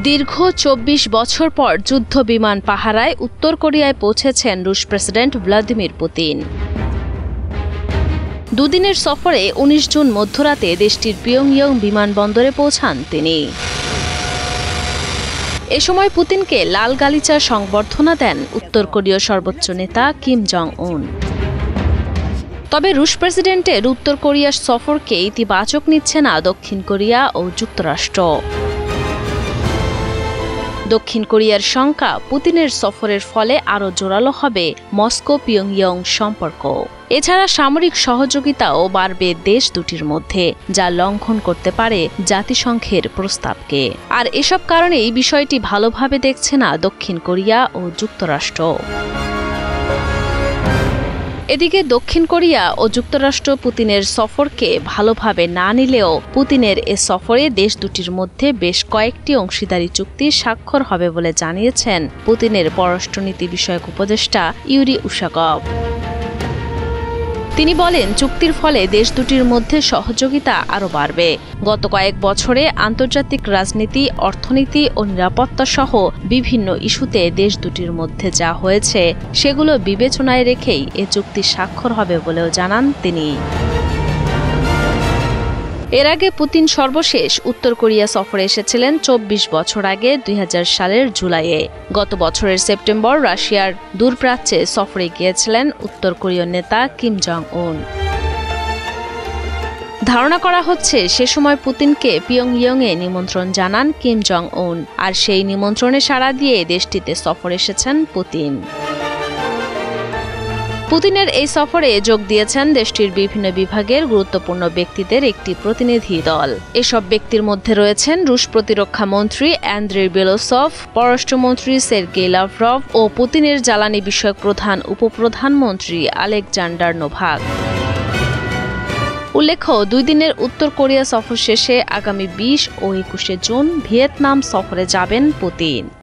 দীর্ঘ ২৪ বছর পর যুদ্ধ বিমান পাহারায় উত্তর কোরিয়ায় পৌঁছেছেন রুশ প্রেসিডেন্ট ভ্লাদিমির পুতিন। দুদিনের সফরে ১৯ জুন মধ্যরাতে দেশটির পিয়ংইয়ং বিমানবন্দরে পৌঁছান তিনি। এ সময় পুতিনকে লাল গালিচার সংবর্ধনা দেন উত্তর কোরীয় সর্বোচ্চ নেতা কিম জং উন। তবে রুশ প্রেসিডেন্টের উত্তর কোরিয়ার সফরকে ইতিবাচক নিচ্ছে না দক্ষিণ কোরিয়া ও যুক্তরাষ্ট্র। দক্ষিণ কোরিয়ার শঙ্কা, পুতিনের সফরের ফলে আরও জোরালো হবে মস্কো পিয়ংইয়ং সম্পর্ক। এছাড়া সামরিক সহযোগিতাও বাড়বে দেশ দুটির মধ্যে, যা লঙ্ঘন করতে পারে জাতিসংঘের প্রস্তাবকে। আর এসব কারণেই বিষয়টি ভালোভাবে দেখছে না দক্ষিণ কোরিয়া ও যুক্তরাষ্ট্র। এদিকে দক্ষিণ কোরিয়া ও যুক্তরাষ্ট্র পুতিনের সফরকে ভালোভাবে না নিলেও পুতিনের এ সফরে দেশ দুটির মধ্যে বেশ কয়েকটি অংশীদারি চুক্তি স্বাক্ষর হবে বলে জানিয়েছেন পুতিনের পররাষ্ট্রনীতি বিষয়ক উপদেষ্টা ইউরি উশাকভ। তিনি বলেন, চুক্তির ফলে দেশ দুটির মধ্যে সহযোগিতা আরও বাড়বে। গত কয়েক বছরে আন্তর্জাতিক রাজনীতি, অর্থনীতি ও নিরাপত্তা সহ বিভিন্ন ইস্যুতে দেশ দুটির মধ্যে যা হয়েছে সেগুলো বিবেচনায় রেখেই এ চুক্তি স্বাক্ষর হবে বলেও জানান তিনি। এর আগে পুতিন সর্বশেষ উত্তর কোরিয়া সফরে এসেছিলেন ২৪ বছর আগে ২০০০ সালের জুলাইয়ে। গত বছরের সেপ্টেম্বর রাশিয়ার দূরপ্রাচ্যে সফরে গিয়েছিলেন উত্তর কোরীয় নেতা কিম জং উন। ধারণা করা হচ্ছে সে সময় পুতিনকে পিয়ংইয়ংয়ে নিমন্ত্রণ জানান কিম জং উন, আর সেই নিমন্ত্রণে সাড়া দিয়ে দেশটিতে সফর এসেছেন পুতিন। পুতিনের এই সফরে যোগ দিয়েছেন দেশটির বিভিন্ন বিভাগের গুরুত্বপূর্ণ ব্যক্তিদের একটি প্রতিনিধি দল। এসব ব্যক্তির মধ্যে রয়েছেন রুশ প্রতিরক্ষা মন্ত্রী অ্যান্দ্রি বেলোসভ, পররাষ্ট্রমন্ত্রী সের্গেই লাভরভ ও পুতিনের জ্বালানি বিষয়ক প্রধান উপপ্রধানমন্ত্রী আলেকজান্ডার নোভাক। উল্লেখ্য, ২ দিনের উত্তর কোরিয়া সফর শেষে আগামী ২০ ও ২১ জুন ভিয়েতনাম সফরে যাবেন পুতিন।